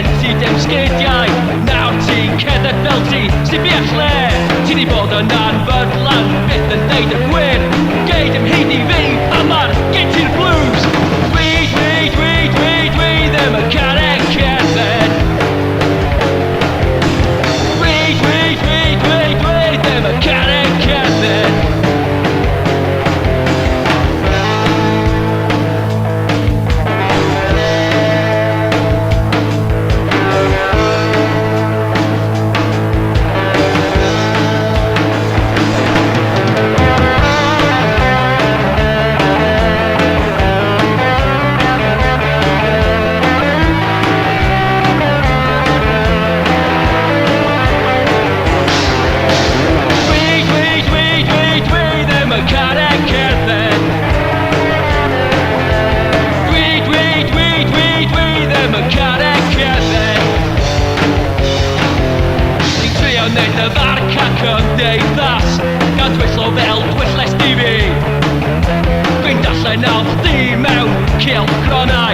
gen ti dim sgidiau. Nawr ti'n cerdded fel ti sy'n bell lle. Ti di bod yn anfydlan, byth yn neud y gwir. Geid ym hyd i fi, a ma'r gen ti'r blues. Dwi ddim yn carreg cerdded. Dwi ddim yn carreg cerdded. Gan dwislo fel dwylles di fi. Dwi'n darllen nawr chdi mewn cylch gronau.